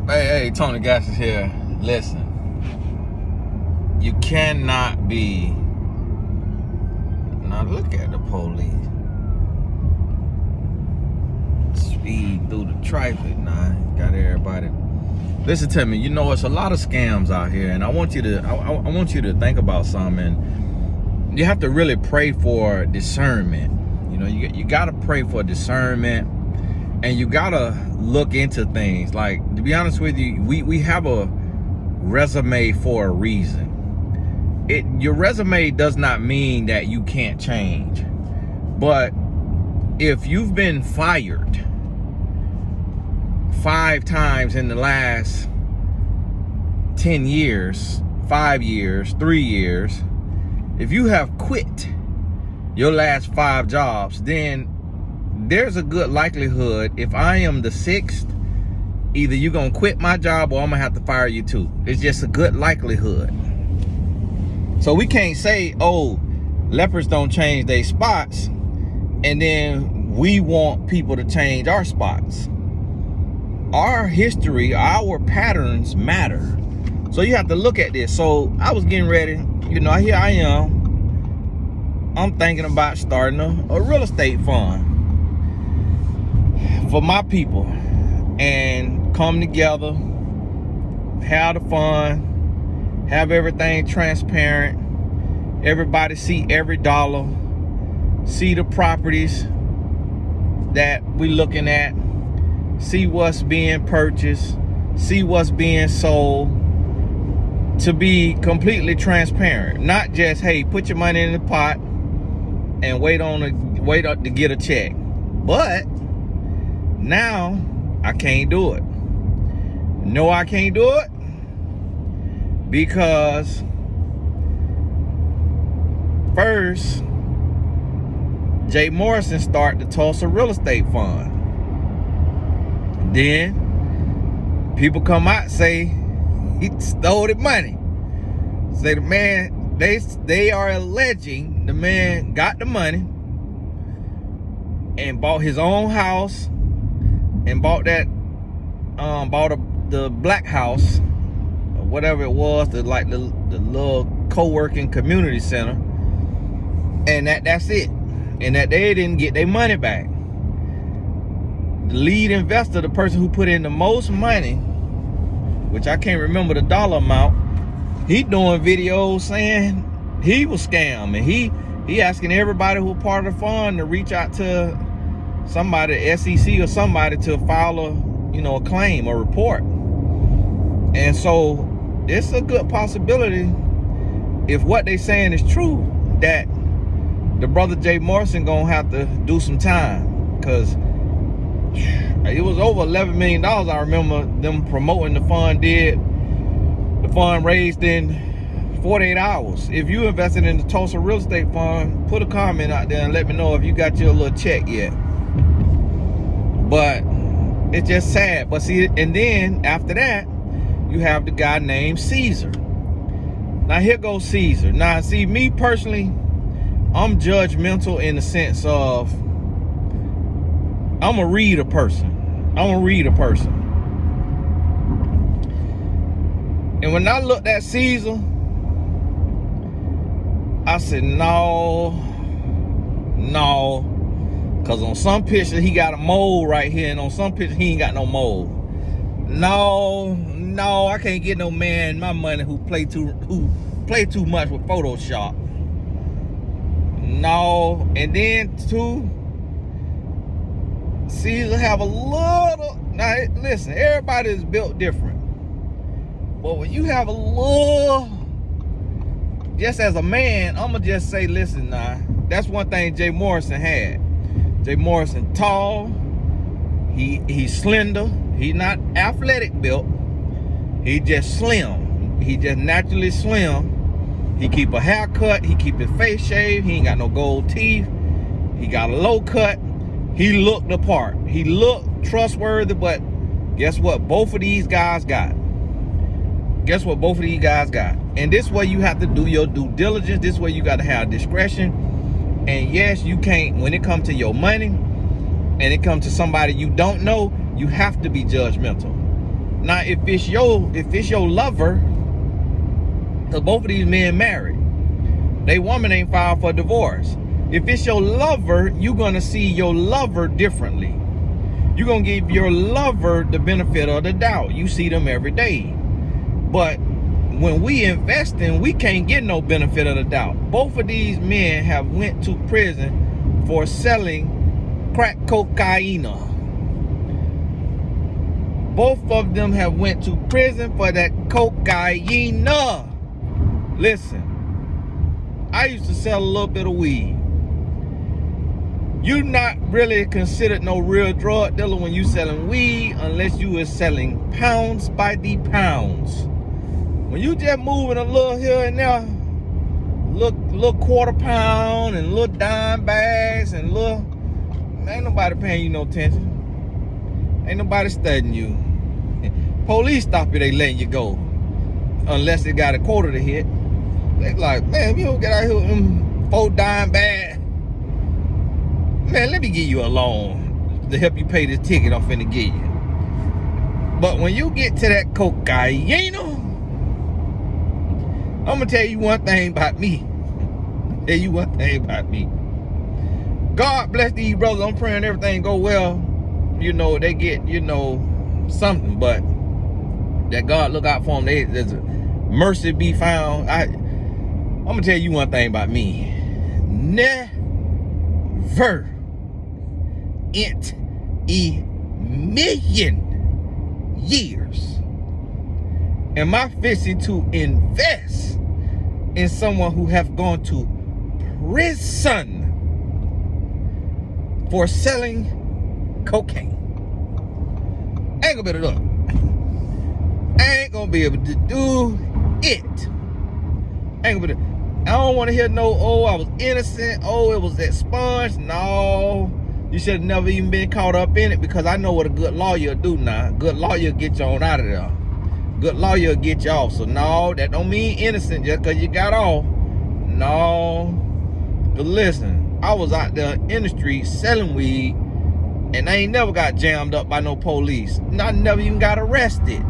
Hey, Tony Gass is here. Listen, you cannot be. Now look at the police. Speed through the traffic now. Got everybody. Listen to me. You know, it's a lot of scams out here, and I want you to. I want you to think about something. You have to really pray for discernment. You know, you got to pray for discernment. And you gotta look into things. Like, to be honest with you, we have a resume for a reason. Your resume does not mean that you can't change. But if you've been fired 5 times in the last 10 years, 5 years, 3 years, if you have quit your last 5 jobs, then there's a good likelihood if I am the 6th, either you're gonna quit my job or I'm gonna have to fire you too. It's just a good likelihood. So we can't say, oh, lepers don't change their spots, and then we want people to change our spots. Our history, our patterns matter. So you have to look at this. So I was getting ready, you know, here I am. I'm thinking about starting a real estate fund for my people, and come together, have the fun, have everything transparent, everybody see every dollar, see the properties that we looking at, see what's being purchased, see what's being sold, to be completely transparent. Not just, hey, put your money in the pot and wait up to get a check. But now I can't do it. No, I can't do it because first, J Morrison started the Tulsa Real Estate Fund. Then people come out and say he stole the money. Say the man, they are alleging the man got the money and bought his own house and bought that the black house or whatever it was, the little co-working community center, and that's it, and that they didn't get their money back. The lead investor, the person who put in the most money, which I can't remember the dollar amount, he doing videos saying he was scammed, and he asking everybody who part of the fund to reach out to somebody, SEC or somebody, to file a claim or report. And so it's a good possibility, if what they saying is true, that the brother J Morrison gonna have to do some time, because it was over $11 million. I remember them promoting the fund did. The fund raised in 48 hours. If you invested in the Tulsa Real Estate Fund, put a comment out there and let me know if you got your little check yet. But it's just sad. But see, and then after that, you have the guy named Caesar. Now here goes Caesar. Now see, me personally, I'm judgmental in the sense of I'm gonna read a person. And when I looked at Caesar, I said, no. Because on some pictures, he got a mole right here, and on some pictures, he ain't got no mole. No, I can't get no man my money who play too much with Photoshop. No, and then too, Caesar have a little. Now listen, everybody is built different, but when you have a little, just as a man, I'ma just say, listen, now that's one thing J Morrison had. J Morrison tall, he's slender, he's not athletic built, he just slim, he just naturally slim. He keep a haircut, he keep his face shaved, he ain't got no gold teeth, he got a low cut, he looked the part, he looked trustworthy. But guess what both of these guys got? And this way you have to do your due diligence. This way you got to have discretion. And yes, you can't, when it comes to your money and it comes to somebody you don't know, you have to be judgmental. Now, if it's your lover, because both of these men married, they woman ain't filed for divorce. If it's your lover, you're gonna see your lover differently. You're gonna give your lover the benefit of the doubt. You see them every day. But when we investing, we can't get no benefit of the doubt. Both of these men have went to prison for selling crack cocaine. Both of them have went to prison for that cocaine. Listen, I used to sell a little bit of weed. You not really considered no real drug dealer when you selling weed unless you is selling pounds by the pounds. When you just moving a little here and there, little quarter pound and little dime bags and little, ain't nobody paying you no attention. Ain't nobody studying you. Police stop you, they letting you go. Unless they got a quota to hit. They like, man, if you don't get out here with them 4 dime bags, man, let me give you a loan to help you pay this ticket I'm finna give you. But when you get to that cocaine, I'm gonna tell you one thing about me. Tell you one thing about me. God bless these brothers. I'm praying everything go well. You know, they get, you know, something, but that God look out for them. There's a mercy be found. I'm gonna tell you one thing about me. Never in a million years am I fixing to invest in someone who have gone to prison for selling cocaine. Ain't gonna be able to do it. Ain't gonna be able to do it. Ain't gonna be able to. I don't want to hear no, oh, I was innocent. Oh, it was expunged. No, you should have never even been caught up in it, because I know what a good lawyer do now. Good lawyer get you on out of there. Good lawyer get you off. So no, that don't mean innocent just because you got off. No. But listen, I was out there in the street selling weed, and I ain't never got jammed up by no police. I never even got arrested.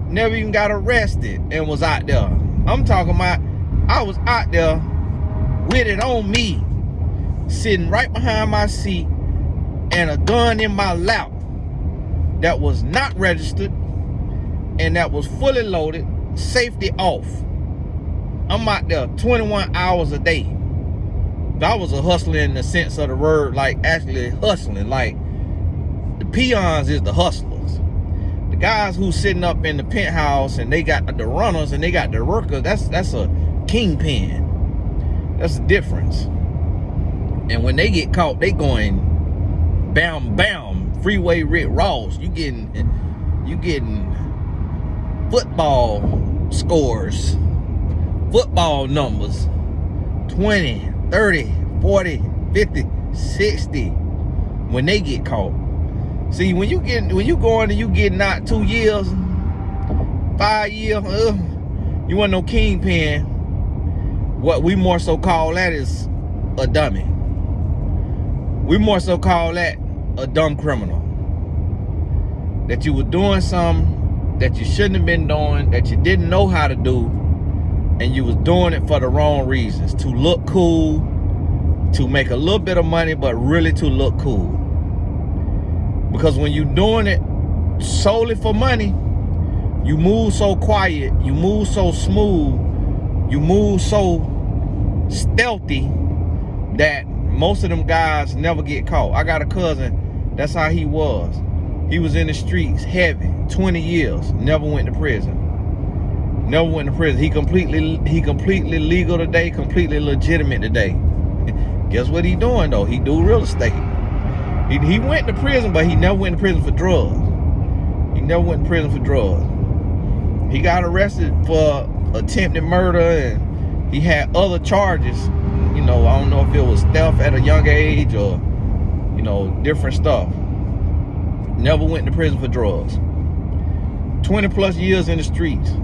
Never even got arrested and was out there. I'm talking about, I was out there with it on me, sitting right behind my seat, and a gun in my lap that was not registered and that was fully loaded, safety off. I'm out there 21 hours a day. I was a hustler in the sense of the word, like actually hustling. Like the peons is the hustlers. The guys who sitting up in the penthouse and they got the runners and they got the workers, that's a kingpin. That's the difference. And when they get caught, they going bam bam, freeway Rick Ross. You getting football scores, football numbers, 20, 30, 40, 50, 60 when they get caught. See, when you going and you getting out 2 years, 5 years, you want no kingpin. What we more so call that is a dummy. We more so call that a dumb criminal. That you were doing something that you shouldn't have been doing, that you didn't know how to do, and you was doing it for the wrong reasons. To look cool, to make a little bit of money, but really to look cool. Because when you're doing it solely for money, you move so quiet, you move so smooth, you move so stealthy that most of them guys never get caught. I got a cousin, that's how he was. He was in the streets heavy, 20 years, never went to prison. Never went to prison. He completely legal today, completely legitimate today. Guess what he doing though? He do real estate. He went to prison, but he never went to prison for drugs. He never went to prison for drugs. He got arrested for attempted murder, and he had other charges. You know, I don't know if it was theft at a young age or, you know, different stuff. Never went to prison for drugs. 20 plus years in the streets.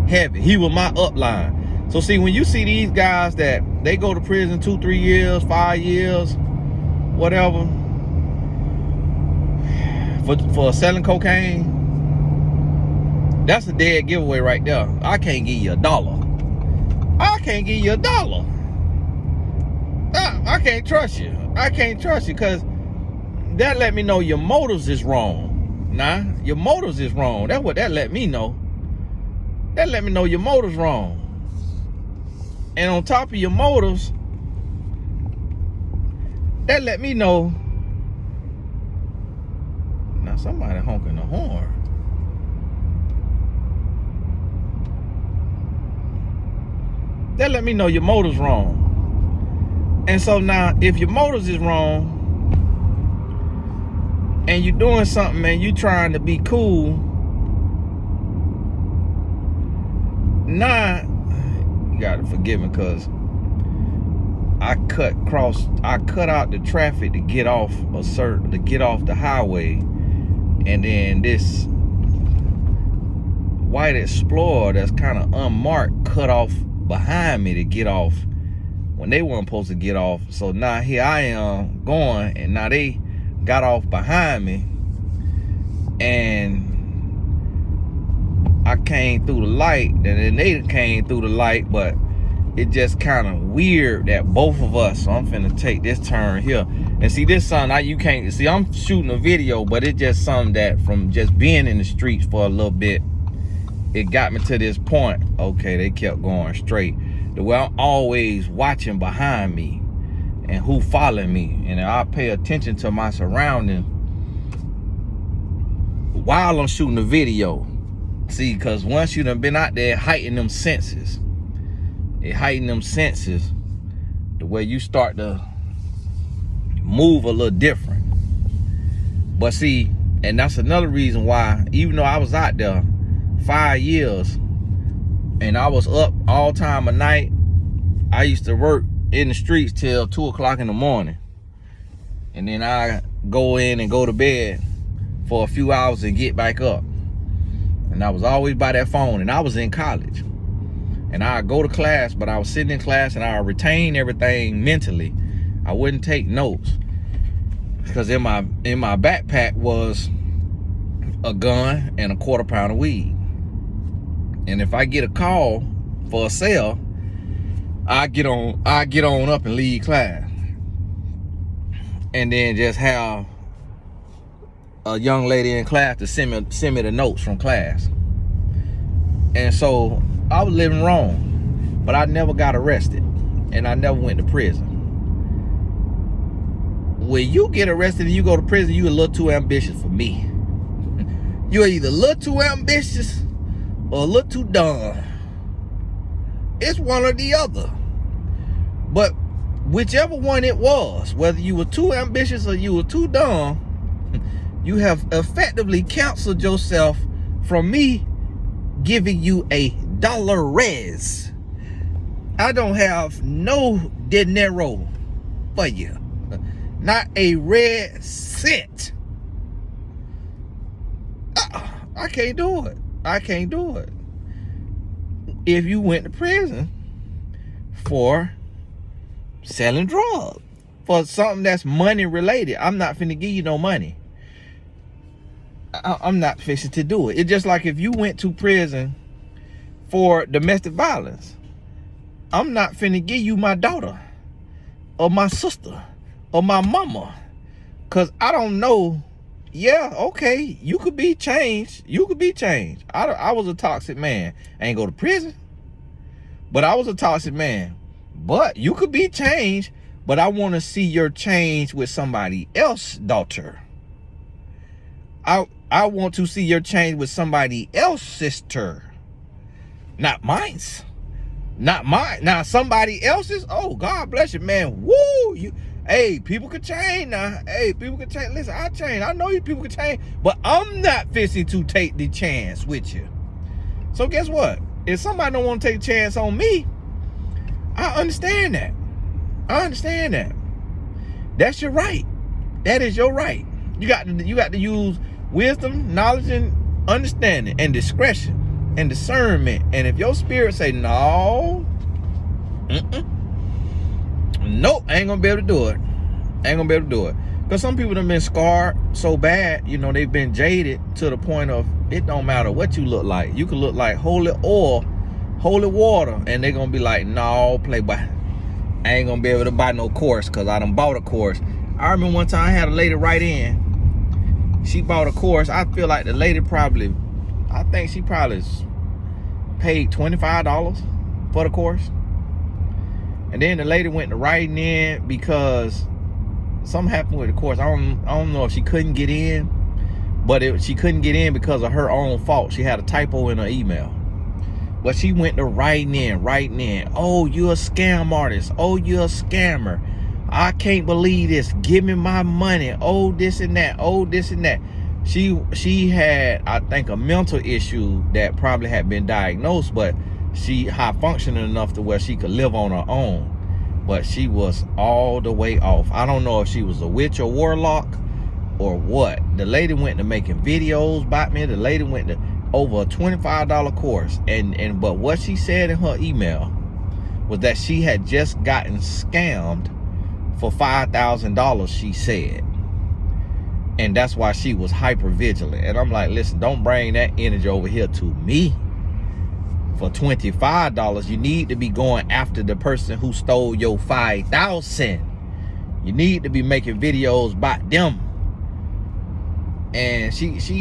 Heavy. He was my upline. So see, when you see these guys that they go to prison 2, 3 years, 5 years, whatever, for selling cocaine, That's a dead giveaway right there. I can't give you $1. I can't give you $1. I can't trust you. I can't trust you, because that let me know your motives is wrong. Nah, your motives is wrong. That's what that let me know. That let me know your motives wrong. And on top of your motives, that let me know. Now somebody honking the horn. That let me know your motives wrong. And so now, if your motives is wrong, and you're doing something and you trying to be cool, now you gotta forgive me, because I cut out the traffic to get off the highway, and then this white Explorer that's kind of unmarked cut off behind me to get off when they weren't supposed to get off. So now here I am going, and now they got off behind me, and I came through the light, and then they came through the light, but it just kind of weird that both of us. So I'm finna take this turn here, and see this something you can't see. I'm shooting a video, but it's just something that from just being in the streets for a little bit, it got me to this point. Okay, they kept going straight. The way I'm always watching behind me and who following me, and I pay attention to my surroundings while I'm shooting the video. See, because once you done been out there, heighten them senses. It heighten them senses, the way you start to move a little different. But see, and that's another reason why, even though I was out there 5 years and I was up all time of night, I used to work in the streets till 2 o'clock in the morning, and then I go in and go to bed for a few hours and get back up. And I was always by that phone, and I was in college, and I go to class, but I was sitting in class and I retain everything mentally. I wouldn't take notes, because in my backpack was a gun and a quarter pound of weed. And if I get a call for a sale, I get on up and leave class, and then just have a young lady in class to send me the notes from class. And so I was living wrong, but I never got arrested, and I never went to prison. When you get arrested and you go to prison, you a little too ambitious for me. You're either a little too ambitious or a little too dumb. It's one or the other. But whichever one it was, whether you were too ambitious or you were too dumb, you have effectively counseled yourself from me giving you $1 res. I don't have no dinero for you. Not a red cent. I can't do it. I can't do it. If you went to prison for selling drugs, for something that's money related, I'm not finna give you no money. I'm not fixing to do it. It's just like if you went to prison for domestic violence, I'm not finna give you my daughter or my sister or my mama, because I don't know. Yeah, okay, you could be changed. You could be changed. I was a toxic man. I ain't go to prison, but I was a toxic man. But you could be changed, but I want to see your change with somebody else's daughter. I want to see your change with somebody else's sister. Not mine's. Not mine. Now somebody else's. Oh, God bless you, man. Woo! Hey, people can change now. Hey, people can change. Listen, I change. I know you people can change, but I'm not fixing to take the chance with you. So guess what? If somebody don't want to take a chance on me, I understand that. I understand that. That's your right. That is your right. You got to use wisdom, knowledge, and understanding, and discretion, and discernment. And if your spirit say no, nope, I ain't gonna be able to do it. I ain't gonna be able to do it. Because some people have been scarred so bad, you know, they've been jaded to the point of it don't matter what you look like. You can look like holy oil, holy water, and they're going to be like, no, playboy, I ain't going to be able to buy no course because I done bought a course. I remember one time I had a lady write in. She bought a course. I feel like the lady probably, I think she probably paid $25 for the course. And then the lady went to writing in because something happened with the course. I don't know if she couldn't get in, but she couldn't get in because of her own fault. She had a typo in her email. But she went to writing in. Oh, you're a scam artist. Oh, you're a scammer. I can't believe this. Give me my money. Oh, this and that. Oh, this and that. She had, I think, a mental issue that probably had been diagnosed, but she high functioning enough to where she could live on her own. But she was all the way off. I don't know if she was a witch or warlock or what. The lady went to making videos about me. The lady went to over a $25 course. But what she said in her email was that she had just gotten scammed for $5,000, she said. And that's why she was hyper vigilant. And I'm like, listen, don't bring that energy over here to me. For $25, you need to be going after the person who stole your $5,000. You need to be making videos about them. And she was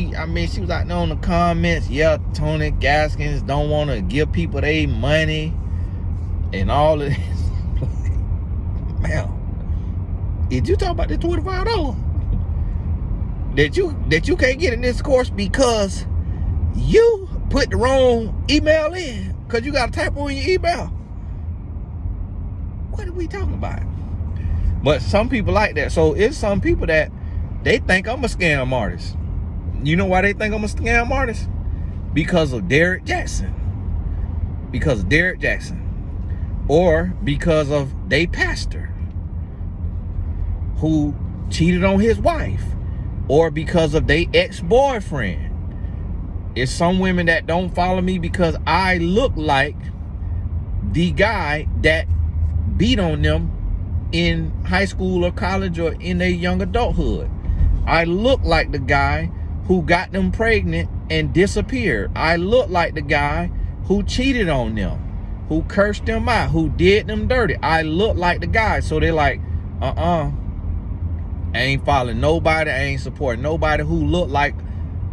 out there on the comments, yeah, Tony Gaskins don't want to give people their money and all of this. Man, did you talk about the $25 that you can't get in this course because you put the wrong email in because you got a typo in your email? What are we talking about? But some people like that. So it's some people that they think I'm a scam artist. You know why they think I'm a scam artist? Because of Derek Jackson. Because of Derek Jackson. Or because of they pastor who cheated on his wife. Or because of they ex-boyfriend. It's some women that don't follow me because I look like the guy that beat on them in high school or college or in their young adulthood. I look like the guy who got them pregnant and disappeared. I look like the guy who cheated on them, who cursed them out, who did them dirty. I look like the guy. So they're like, I ain't following nobody. I ain't supporting nobody who look like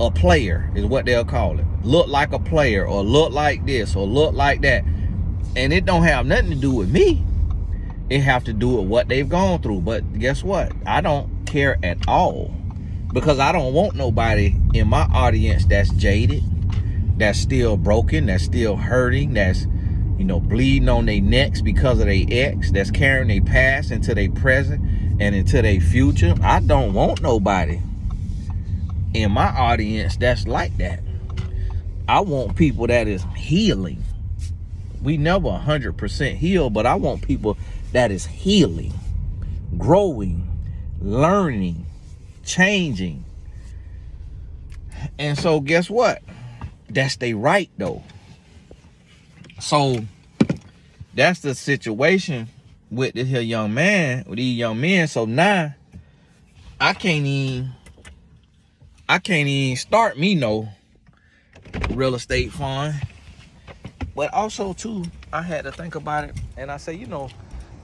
a player, is what they'll call it. Look like a player, or look like this, or look like that. And it don't have nothing to do with me. It have to do with what they've gone through. But guess what? I don't care at all, because I don't want nobody in my audience that's jaded, that's still broken, that's still hurting, that's, you know, bleeding on their necks because of their ex, that's carrying their past into their present and into their future. I don't want nobody in my audience that's like that. I want people that is healing. We never 100% heal, but I want people that is healing, growing, learning, changing. And so guess what? That's they right though. So that's the situation with this here young man, with these young men. So now I can't even start me no real estate fund. But also too, I had to think about it, and I say, you know,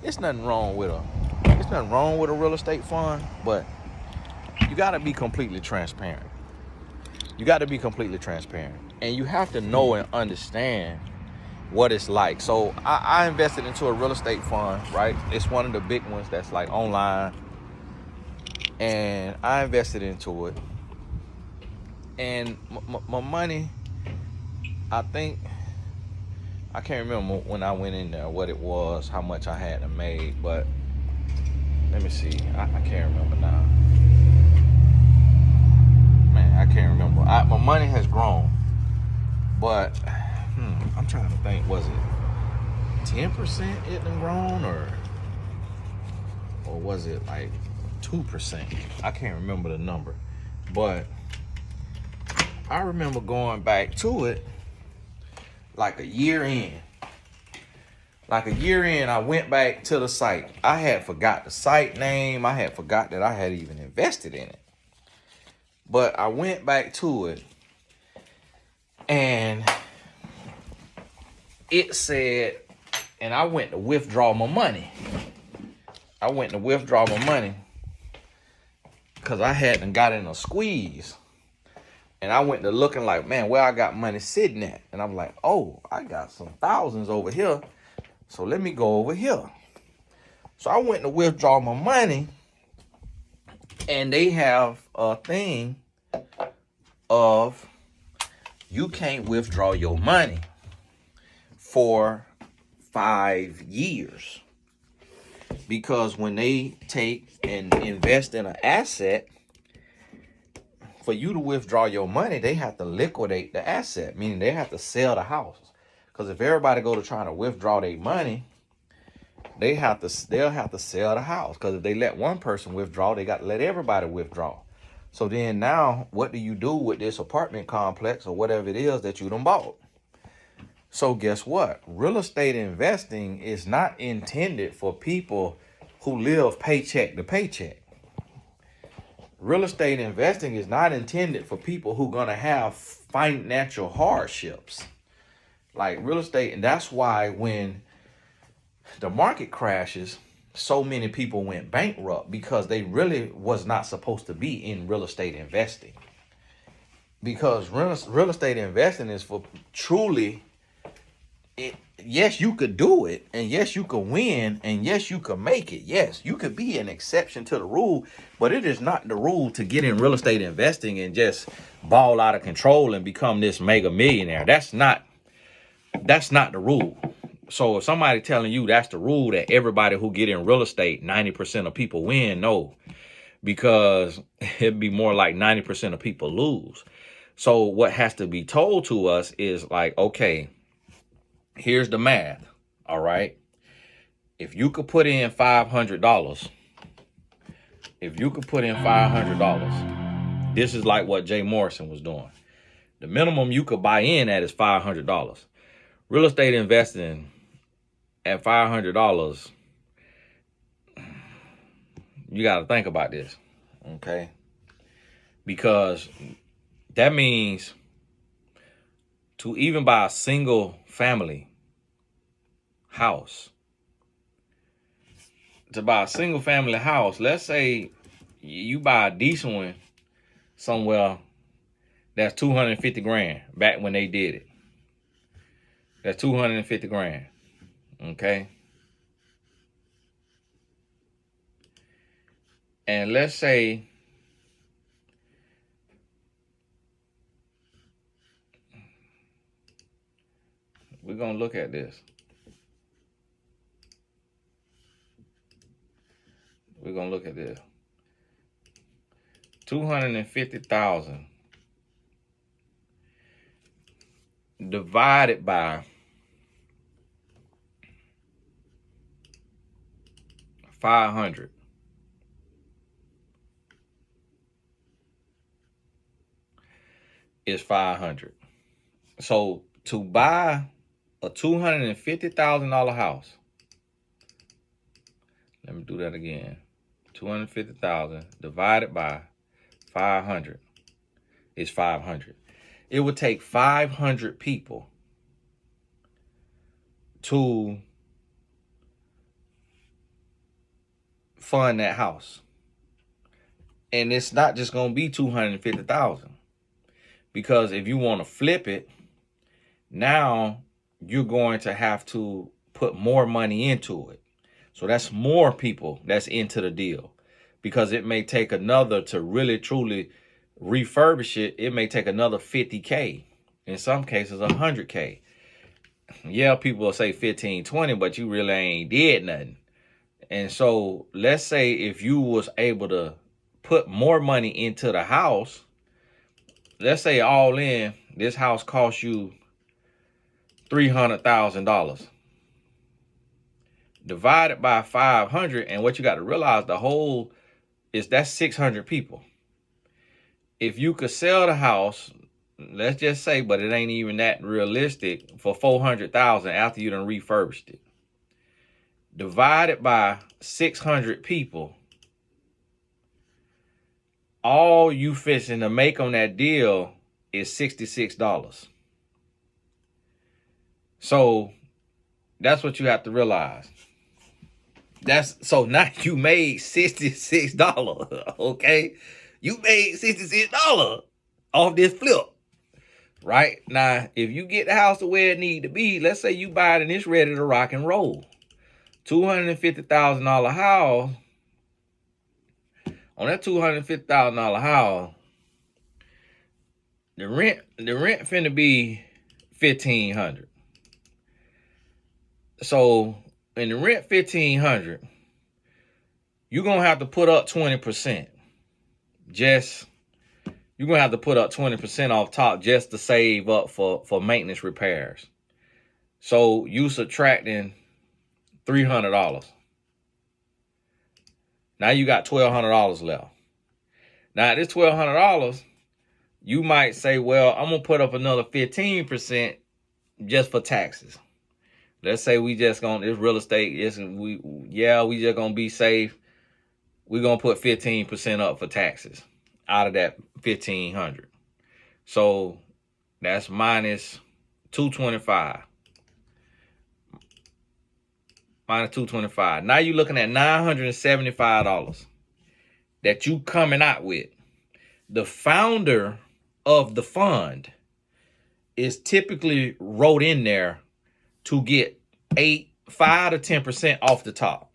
it's nothing wrong with a real estate fund, but you got to be completely transparent. You got to be completely transparent, and you have to know and understand what it's like. So I invested into a real estate fund, right? It's one of the big ones that's like online, and I invested into it. And my money, I think, I can't remember when I went in there what it was, how much I had to make, but let me see. I can't remember now. Man, I can't remember. My money has grown, but I'm trying to think, was it 10% it done grown, or was it like 2%? I can't remember the number, but I remember going back to it like a year in. like a year in, I went back to the site. I had forgot the site name. I had forgot that I had even invested in it. But I went back to it, and it said, and I went to withdraw my money. Because I hadn't got in a squeeze. And I went to looking like, man, where I got money sitting at. And I'm like, oh, I got some thousands over here. So let me go over here. So I went to withdraw my money. And they have a thing of you can't withdraw your money for 5 years. Because when they take and invest in an asset, for you to withdraw your money, they have to liquidate the asset, meaning they have to sell the house. Because if everybody go to trying to withdraw their money, they'll have to sell the house. Because if they let one person withdraw, they got to let everybody withdraw. So then now, what do you do with this apartment complex or whatever it is that you done bought? So guess what? Real estate investing is not intended for people who live paycheck to paycheck. Real estate investing is not intended for people who are going to have financial hardships. Like real estate, and that's why when the market crashes, so many people went bankrupt, because they really was not supposed to be in real estate investing. Because real estate investing is for truly, yes, you could do it, and yes, you could win, and yes, you could make it. Yes, you could be an exception to the rule, but it is not the rule to get in real estate investing and just ball out of control and become this mega millionaire. That's not the rule. So if somebody telling you that's the rule, that everybody who get in real estate, 90% of people win, no, because it'd be more like 90% of people lose. So what has to be told to us is like, okay, here's the math, all right? If you could put in $500, this is like what J Morrison was doing. The minimum you could buy in at is $500. Real estate investing at $500, you got to think about this, okay? Because that means to even buy a single family house, let's say you buy a decent one somewhere, that's 250 grand back when they did it. That's 250 grand. Okay. And let's say we're going to look at this. We're going to look at this. 250,000 divided by 500. Is 500. So to buy a $250,000 house, let me do that again. 250,000 divided by 500 is 500. It would take 500 people to fund that house. And it's not just going to be 250,000. Because if you want to flip it, now you're going to have to put more money into it. So that's more people that's into the deal. Because it may take another, to really truly refurbish it, it may take another 50K. In some cases, 100K. Yeah, people will say 15, 20, but you really ain't did nothing. And so let's say if you was able to put more money into the house, let's say all in, this house costs you $300,000. Divided by 500, and what you got to realize, the whole is that's 600 people. If you could sell the house, let's just say, but it ain't even that realistic, for $400,000 after you done refurbished it. divided by 600 people, all you fixing to make on that deal is $66. So that's what you have to realize. So now you made $66, okay? You made $66 off this flip, right? Now, if you get the house to where it need to be, let's say you buy it and it's ready to rock and roll. $250,000 house. On that $250,000 house, the rent finna be $1,500. So in the rent $1,500, you're gonna have to put up 20%. You're gonna have to put up 20% off top just to save up for maintenance repairs. So you subtracting $300. Now you got $1,200 left. Now this $1,200, you might say, well, I'm gonna put up another 15% just for taxes. Let's say we just gonna, this real estate, we just gonna be safe. We're gonna put 15% up for taxes out of that $1,500. So that's minus $225. Minus $225. Now you're looking at $975 that you coming out with. The founder of the fund is typically wrote in there to get 5 to 10% off the top.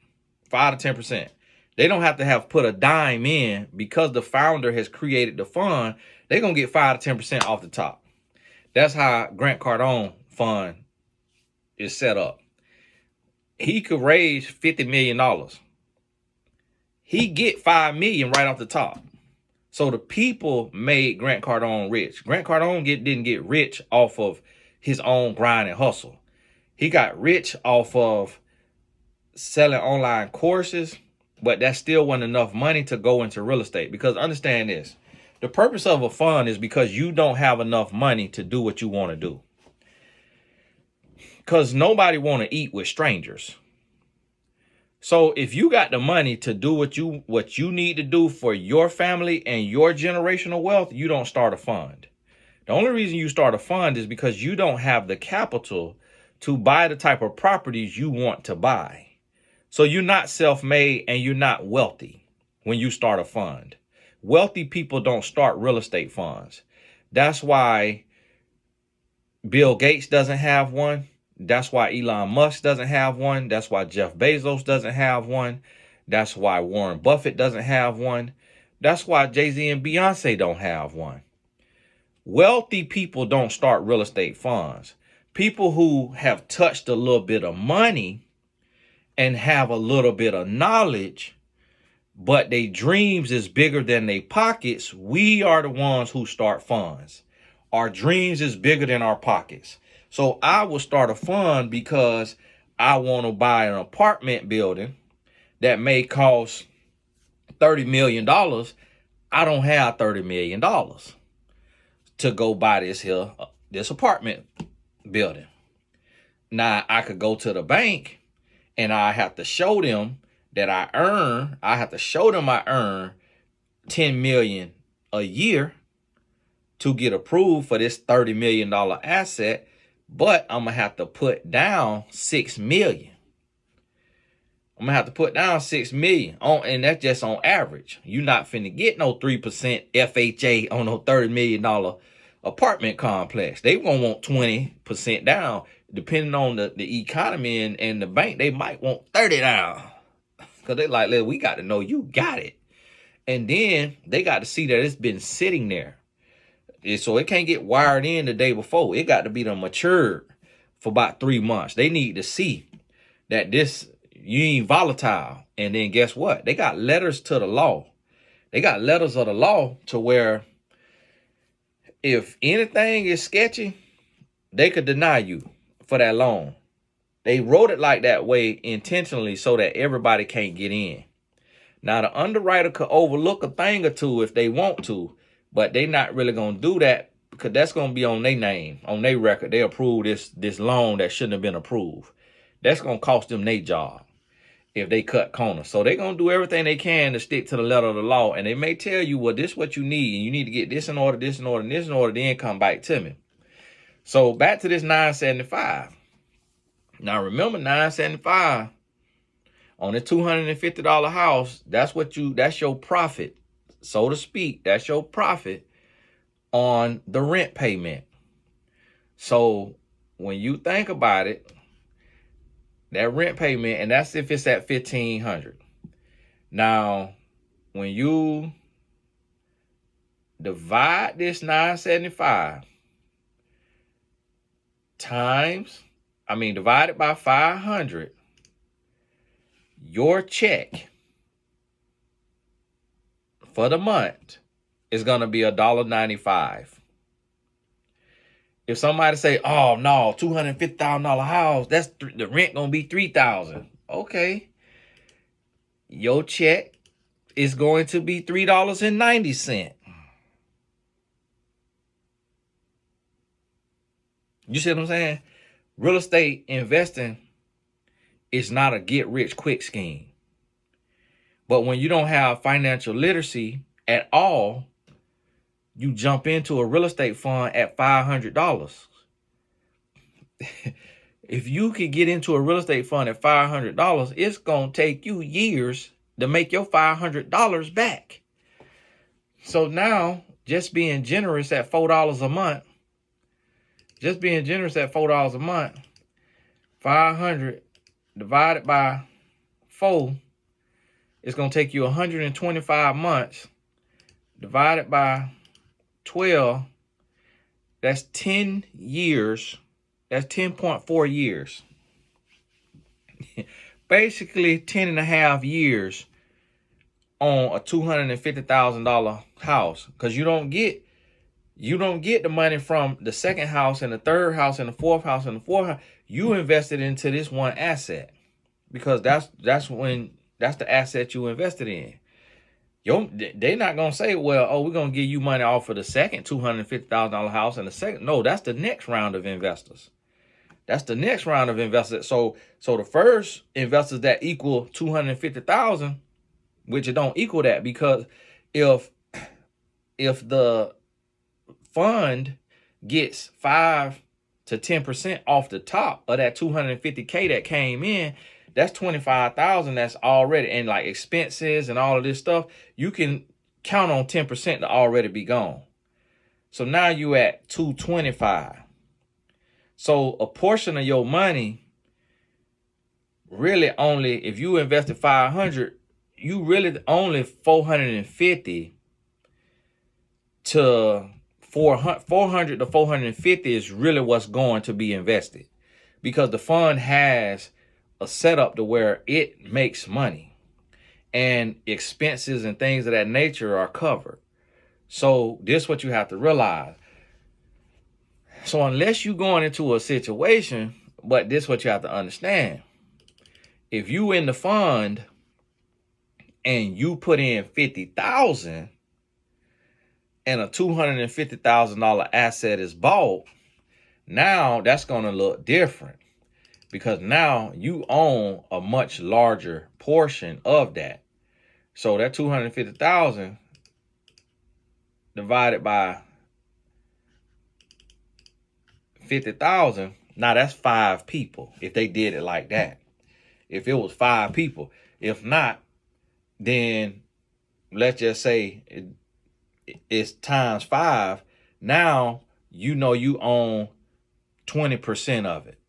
5 to 10%. They don't have to have put a dime in because the founder has created the fund. They're going to get 5 to 10% off the top. That's how Grant Cardone fund is set up. He could raise $50 million. He get $5 million right off the top. So the people made Grant Cardone rich. Grant Cardone didn't get rich off of his own grind and hustle. He got rich off of selling online courses, but that still wasn't enough money to go into real estate. Because understand this, the purpose of a fund is because you don't have enough money to do what you want to do. Because nobody want to eat with strangers. So if you got the money to do what you need to do for your family and your generational wealth, you don't start a fund. The only reason you start a fund is because you don't have the capital to buy the type of properties you want to buy. So you're not self-made and you're not wealthy when you start a fund. Wealthy people don't start real estate funds. That's why Bill Gates doesn't have one. That's why Elon Musk doesn't have one. That's why Jeff Bezos doesn't have one. That's why Warren Buffett doesn't have one. That's why Jay-Z and Beyonce don't have one. Wealthy people don't start real estate funds. People who have touched a little bit of money and have a little bit of knowledge, but their dreams is bigger than their pockets, we are the ones who start funds. Our dreams is bigger than our pockets. So I will start a fund because I want to buy an apartment building that may cost $30 million. I don't have $30 million to go buy this apartment building. Now I could go to the bank and I have to show them that I earn 10 million a year to get approved for this $30 million asset. But I'm going to have to put down $6 million. I'm going to have to put down $6 million. And that's just on average. You're not finna get no 3% FHA on no $30 million apartment complex. They going to want 20% down. Depending on the economy and the bank, they might want 30 down. Because they like, we got to know you got it. And then they got to see that it's been sitting there. So it can't get wired in the day before. It got to be done matured for about 3 months. They need to see that you ain't volatile. And then guess what? They got letters to the law. They got letters of the law to where if anything is sketchy, they could deny you for that loan. They wrote it like that way intentionally so that everybody can't get in. Now, the underwriter could overlook a thing or two if they want to, but they not really going to do that because that's going to be on their name, on their record. They approve this loan that shouldn't have been approved. That's going to cost them their job. if they cut corners. So they're going to do everything they can to stick to the letter of the law. And they may tell you, well, this is what you need. And you need to get this in order, this in order, and this in order, then come back to me. So back to this 975. Now remember, 975 on a $250 house, that's your profit, so to speak. That's your profit on the rent payment. So when you think about it, that rent payment, and that's if it's at $1,500. Now, when you divide this 975 divided by 500, your check for the month is going to be $1.95. If somebody say, oh no, $250,000 house, that's the rent going to be $3,000. Okay. Your check is going to be $3.90. You see what I'm saying? Real estate investing is not a get-rich-quick scheme. But when you don't have financial literacy at all, you jump into a real estate fund at $500. If you could get into a real estate fund at $500, it's going to take you years to make your $500 back. So now, just being generous at $4 a month, 500 divided by 4, it's going to take you 125 months divided by 12. That's 10 years. That's 10.4 years. Basically 10 and a half years on a $250,000 house, because you don't get the money from the second house and the third house and the fourth house and the fourth house. You invested into this one asset, because that's the asset you invested in. They're not going to say, well, oh, we're going to give you money off of the second $250,000 house and the second. No, that's the next round of investors. That's the next round of investors. So the first investors that equal 250,000, which it don't equal that, because if the fund gets 5 to 10% off the top of that 250K that came in, that's 25,000 that's already, and like expenses and all of this stuff, you can count on 10% to already be gone. So now you at 225. So a portion of your money, really only, if you invested 500, you really only 450 to 400 to 450 is really what's going to be invested, because the fund has a setup to where it makes money and expenses and things of that nature are covered. So this is what you have to realize. So unless you're going into a situation, but this is what you have to understand. If you in the fund and you put in 50,000 and a $250,000 asset is bought, now that's going to look different, because now you own a much larger portion of that. So that 250,000 divided by 50,000, now that's 5 people if they did it like that. If it was 5 people. If not, then let's just say it's times 5. Now you know you own 20% of it.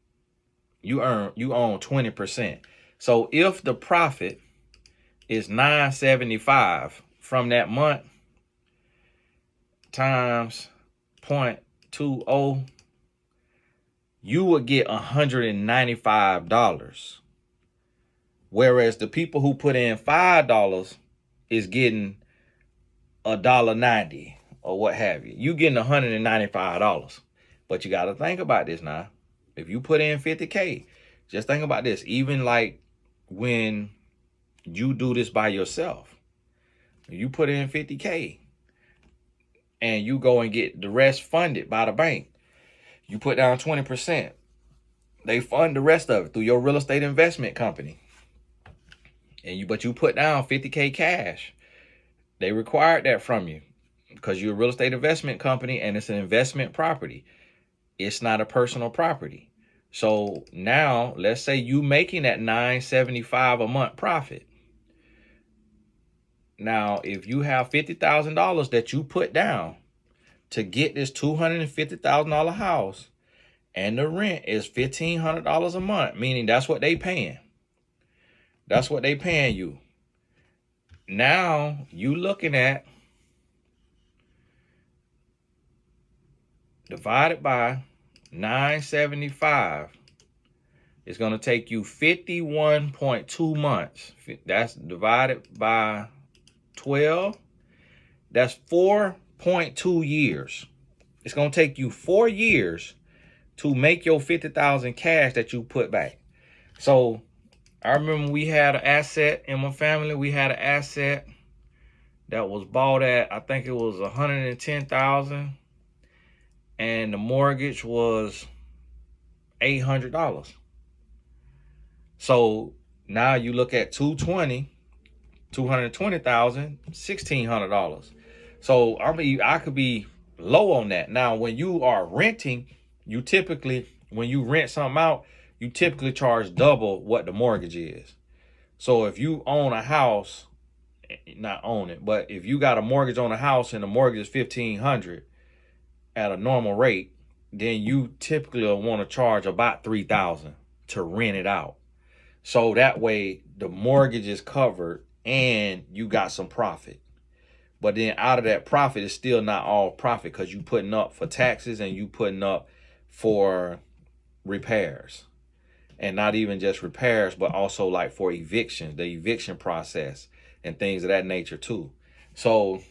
You own 20%. So if the profit is $975 from that month times 0.20, you would get $195. Whereas the people who put in $5 is getting $1.90 or what have you. You getting $195. But you got to think about this now. If you put in 50K, just think about this. Even like when you do this by yourself, you put in 50K and you go and get the rest funded by the bank. You put down 20%. They fund the rest of it through your real estate investment company. but you put down 50K cash. They required that from you because you're a real estate investment company and it's an investment property. It's not a personal property. So now let's say you making that $975 a month profit. Now, if you have $50,000 that you put down to get this $250,000 house, and the rent is $1,500 a month, meaning that's what they paying. That's what they paying you. Now you looking at divided by 975. It's going to take you 51.2 months. That's divided by 12. That's 4.2 years. It's going to take you 4 years to make your 50,000 cash that you put back. So I remember we had an asset in my family. We had an asset that was bought at, I think it was 110,000, and the mortgage was $800. So now you look at 220,000, $1,600. So I mean, I could be low on that. Now, when you are renting, you typically, when you rent something out, you typically charge double what the mortgage is. So if you own a house, not own it, but if you got a mortgage on a house and the mortgage is $1,500 at a normal rate, then you typically will want to charge about $3,000 to rent it out. So that way the mortgage is covered and you got some profit. But then out of that profit, it's still not all profit because you putting up for taxes and you putting up for repairs. And not even just repairs, but also like for evictions, the eviction process and things of that nature too. So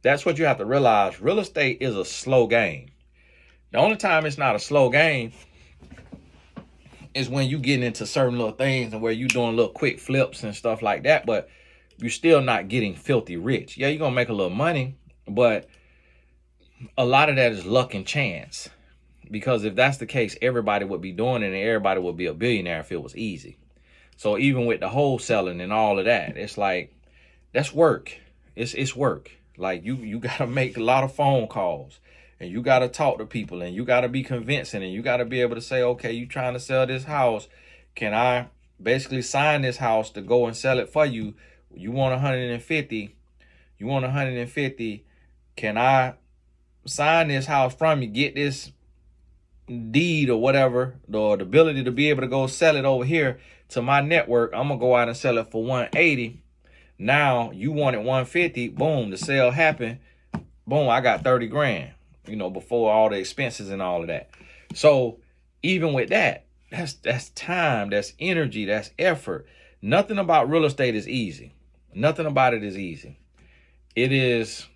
that's what you have to realize. Real estate is a slow game. The only time it's not a slow game is when you get into certain little things and where you doing little quick flips and stuff like that, but you're still not getting filthy rich. Yeah, you're gonna make a little money, but a lot of that is luck and chance. Because if that's the case, everybody would be doing it and everybody would be a billionaire if it was easy. So even with the wholesaling and all of that, it's like, that's work. It's work. Like you gotta make a lot of phone calls and you gotta talk to people and you gotta be convincing and you gotta be able to say, okay, you trying to sell this house. Can I basically sign this house to go and sell it for you? You want 150. You want 150. Can I sign this house from you? Get this deed or whatever, or the ability to be able to go sell it over here to my network. I'm gonna go out and sell it for 180. Now you want it 150. Boom, the sale happened. Boom, I got 30 grand, you know, before all the expenses and all of that. So even with that, that's time, that's energy, that's effort. Nothing about real estate is easy. Nothing about it is easy. It is,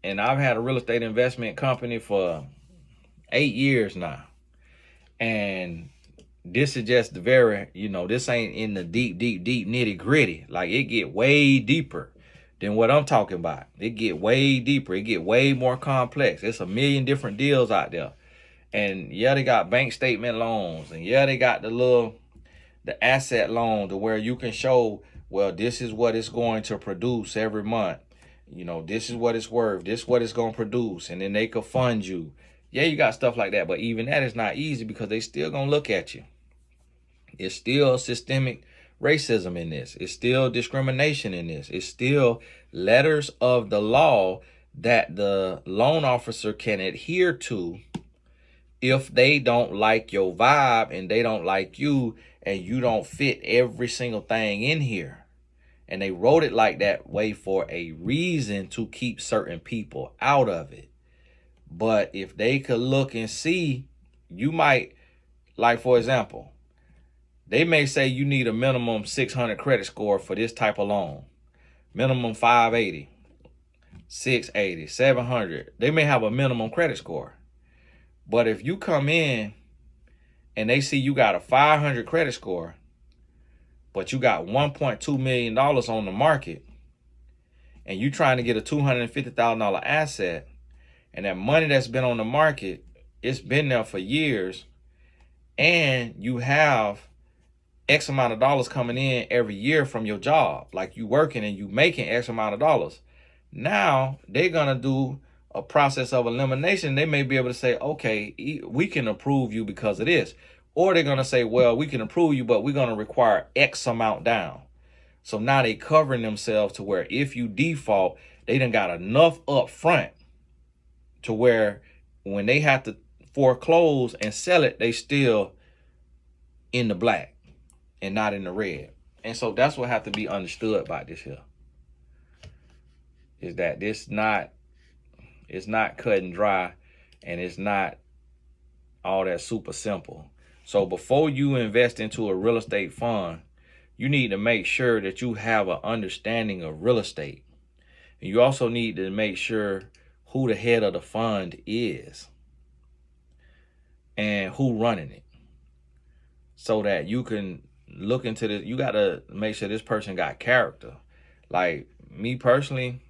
and I've had a real estate investment company for 8 years now. And this is just the very, you know, this ain't in the deep nitty gritty. Like it get way deeper than what I'm talking about. It get way deeper. It get way more complex. It's a million different deals out there. And yeah, they got bank statement loans. And yeah, they got the asset loan to where you can show, well, this is what it's going to produce every month. You know, this is what it's worth. This is what it's going to produce. And then they could fund you. Yeah, you got stuff like that. But even that is not easy because they still going to look at you. It's still systemic racism in this. It's still discrimination in this. It's still letters of the law that the loan officer can adhere to if they don't like your vibe and they don't like you and you don't fit every single thing in here. And they wrote it like that way for a reason to keep certain people out of it. But if they could look and see, you might, like for example, they may say you need a minimum 600 credit score for this type of loan. Minimum 580, 680, 700. They may have a minimum credit score. But if you come in and they see you got a 500 credit score, but you got $1.2 million on the market, and you trying to get a $250,000 asset, and that money that's been on the market, it's been there for years, and you have X amount of dollars coming in every year from your job. Like you working and you making X amount of dollars. Now they're going to do a process of elimination. They may be able to say, okay, we can approve you because of this. Or they're going to say, well, we can approve you, but we're going to require X amount down. So now they covering themselves to where if you default, they done got enough up front to where when they have to foreclose and sell it, they still in the black and not in the red. And so that's what have to be understood by this here. Is that it's not cut and dry, and it's not all that super simple. So before you invest into a real estate fund, you need to make sure that you have an understanding of real estate. And you also need to make sure who the head of the fund is and who running it, so that you can look into this. You got to make sure this person got character. Like me personally,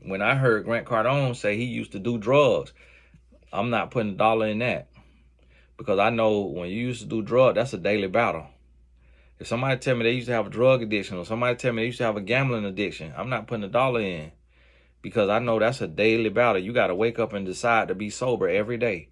when I heard Grant Cardone say he used to do drugs, I'm not putting a dollar in that, because I know when you used to do drugs, that's a daily battle. If somebody tell me they used to have a drug addiction, or somebody tell me they used to have a gambling addiction, I'm not putting a dollar in, because I know that's a daily battle. You got to wake up and decide to be sober every day.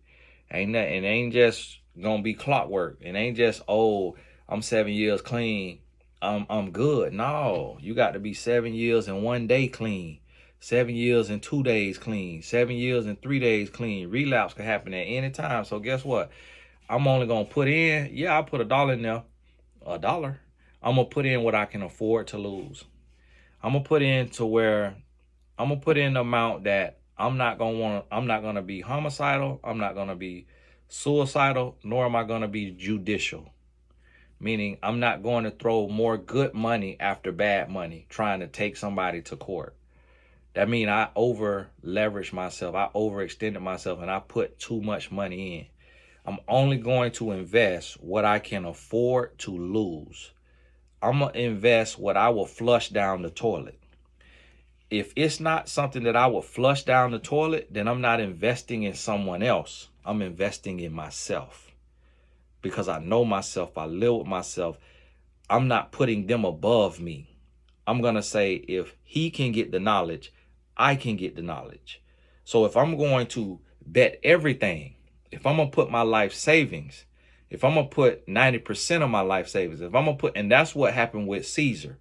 It ain't just gonna be clockwork. It ain't just, oh, I'm 7 years clean, I'm good. No, you got to be 7 years and 1 day clean, 7 years and 2 days clean, 7 years and 3 days clean. Relapse can happen at any time. So guess what? I'm only gonna put in, yeah, I put a dollar in there, a dollar. I'm gonna put in what I can afford to lose. I'm gonna put in to where I'm gonna put in the amount that I'm not gonna be homicidal, I'm not gonna be suicidal, nor am I gonna be judicial. Meaning I'm not going to throw more good money after bad money trying to take somebody to court. That means I over leveraged myself, I overextended myself, and I put too much money in. I'm only going to invest what I can afford to lose. I'm gonna invest what I will flush down the toilet. If it's not something that I will flush down the toilet, then I'm not investing in someone else. I'm investing in myself, because I know myself, I live with myself. I'm not putting them above me. I'm going to say, if he can get the knowledge, I can get the knowledge. So if I'm going to bet everything, if I'm going to put my life savings, if I'm going to put 90% of my life savings, if I'm going to put, and that's what happened with Caesar.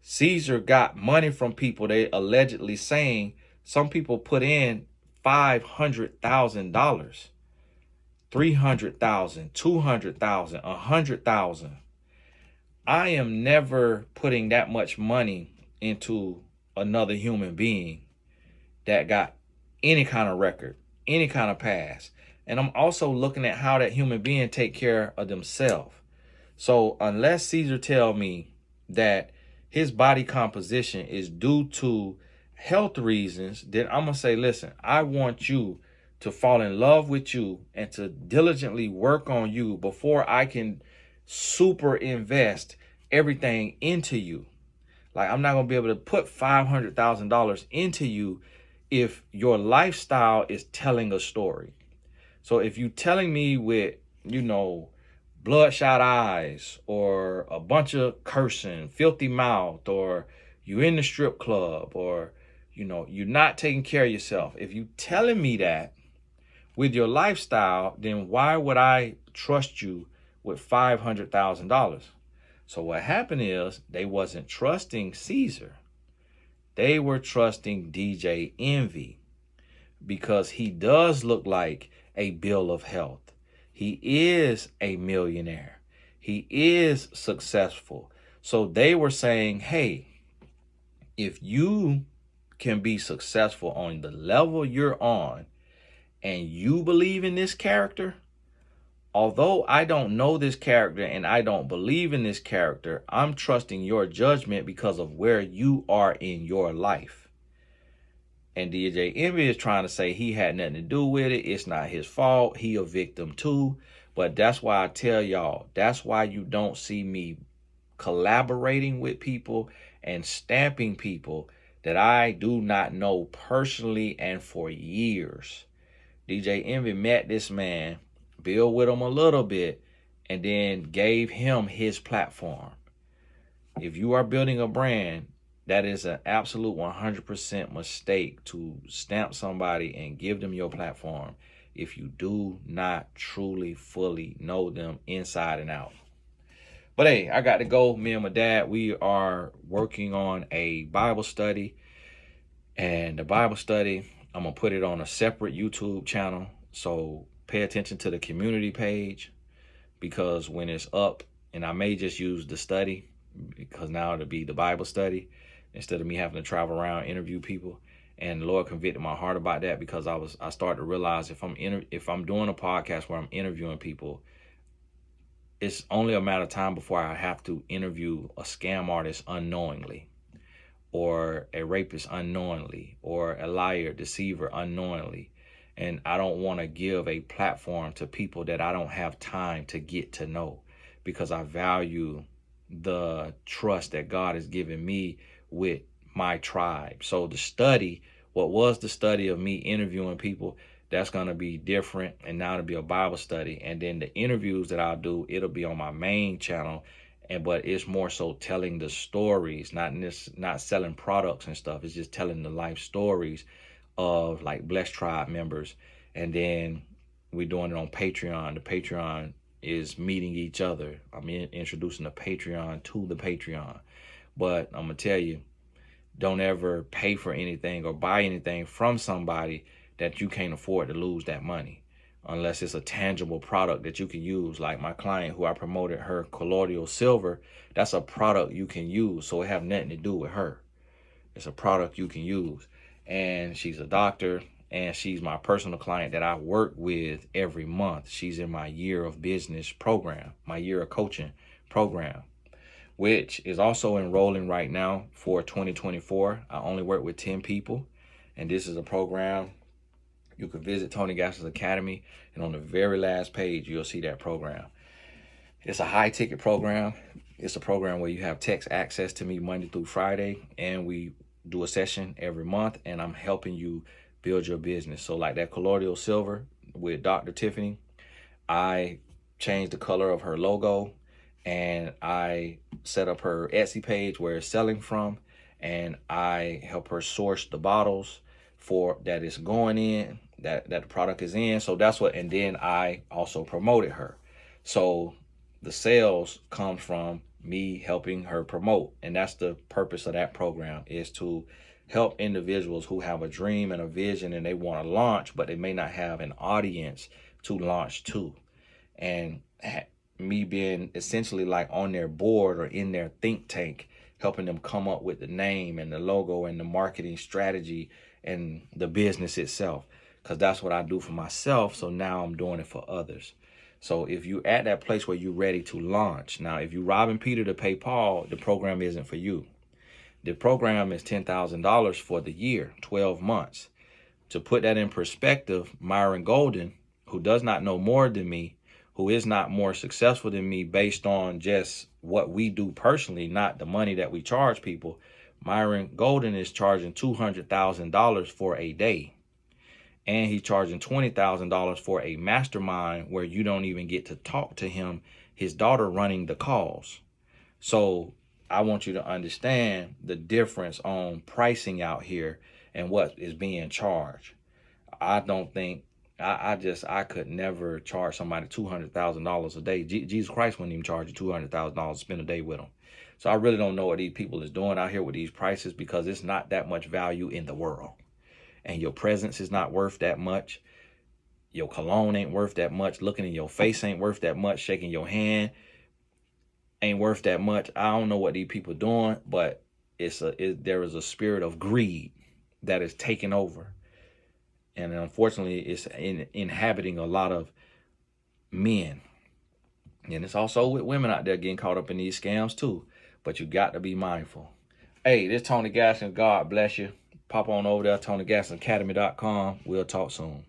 Caesar got money from people. They allegedly saying some people put in $500,000, $300,000, $200,000, $100,000. I am never putting that much money into another human being that got any kind of record, any kind of past. And I'm also looking at how that human being take care of themselves. So unless Caesar tell me that his body composition is due to health reasons, then I'm going to say, listen, I want you to fall in love with you and to diligently work on you before I can super invest everything into you. Like, I'm not going to be able to put $500,000 into you if your lifestyle is telling a story. So if you telling me with, bloodshot eyes, or a bunch of cursing, filthy mouth, or you in the strip club, or, you're not taking care of yourself. If you telling me that with your lifestyle, then why would I trust you with $500,000? So what happened is they wasn't trusting Caesar. They were trusting DJ Envy, because he does look like a bill of health. He is a millionaire. He is successful. So they were saying, hey, if you can be successful on the level you're on and you believe in this character, although I don't know this character and I don't believe in this character, I'm trusting your judgment because of where you are in your life. And DJ Envy is trying to say he had nothing to do with it. It's not his fault. He a victim too. But that's why I tell y'all, that's why you don't see me collaborating with people and stamping people that I do not know personally and for years. DJ Envy met this man, build with him a little bit, and then gave him his platform. If you are building a brand, that is an absolute 100% mistake to stamp somebody and give them your platform if you do not truly, fully know them inside and out. But hey, I got to go. Me and my dad, we are working on a Bible study. And the Bible study, I'm going to put it on a separate YouTube channel. So pay attention to the community page, because when it's up, and I may just use the study, because now it'll be the Bible study instead of me having to travel around, interview people. And the Lord convicted my heart about that, because I started to realize if I'm doing a podcast where I'm interviewing people, it's only a matter of time before I have to interview a scam artist unknowingly, or a rapist unknowingly, or a liar, deceiver unknowingly. And I don't want to give a platform to people that I don't have time to get to know, because I value the trust that God has given me with my tribe. So the study, what was the study of me interviewing people, that's going to be different. And now it'll be a Bible study. And then the interviews that I'll do, it'll be on my main channel. But it's more so telling the stories, not selling products and stuff. It's just telling the life stories of like Blessed Tribe members. And then we're doing it on Patreon. The Patreon is meeting each other. I'm introducing the Patreon to the Patreon. But I'm going to tell you, don't ever pay for anything or buy anything from somebody that you can't afford to lose that money, unless it's a tangible product that you can use. Like my client who I promoted, her colloidal silver, that's a product you can use. So it have nothing to do with her. It's a product you can use. And she's a doctor, and she's my personal client that I work with every month. She's in my year of business program, my year of coaching program, which is also enrolling right now for 2024. I only work with 10 people. And this is a program. You can visit Tony Gass's Academy, and on the very last page, you'll see that program. It's a high ticket program. It's a program where you have text access to me Monday through Friday, and we do a session every month, and I'm helping you build your business. So like that colloidal silver with Dr. Tiffany, I changed the color of her logo, and I set up her Etsy page where it's selling from, and I help her source the bottles for that it's going in, that the product is in. So that's what, and then I also promoted her. So the sales come from me helping her promote. And that's the purpose of that program, is to help individuals who have a dream and a vision and they want to launch, but they may not have an audience to launch to. And me being essentially like on their board or in their think tank, helping them come up with the name and the logo and the marketing strategy and the business itself, because that's what I do for myself. So now I'm doing it for others. So if you're at that place where you're ready to launch, now if you're robbing Peter to pay Paul, the program isn't for you. The program is $10,000 for the year, 12 months. To put that in perspective, Myron Golden, who does not know more than me, who is not more successful than me based on just what we do personally, not the money that we charge people, Myron Golden is charging $200,000 for a day. And he's charging $20,000 for a mastermind where you don't even get to talk to him, his daughter running the calls. So I want you to understand the difference on pricing out here and what is being charged. I don't think, I could never charge somebody $200,000 a day. Jesus Christ wouldn't even charge you $200,000 to spend a day with him. So I really don't know what these people is doing out here with these prices, because it's not that much value in the world. And your presence is not worth that much. Your cologne ain't worth that much. Looking in your face ain't worth that much. Shaking your hand ain't worth that much. I don't know what these people doing, but there is a spirit of greed that is taking over. And unfortunately, it's inhabiting a lot of men. And it's also with women out there getting caught up in these scams too. But you got to be mindful. Hey, this is Tony Gasson. God bless you. Pop on over there, TonyGassonAcademy.com. We'll talk soon.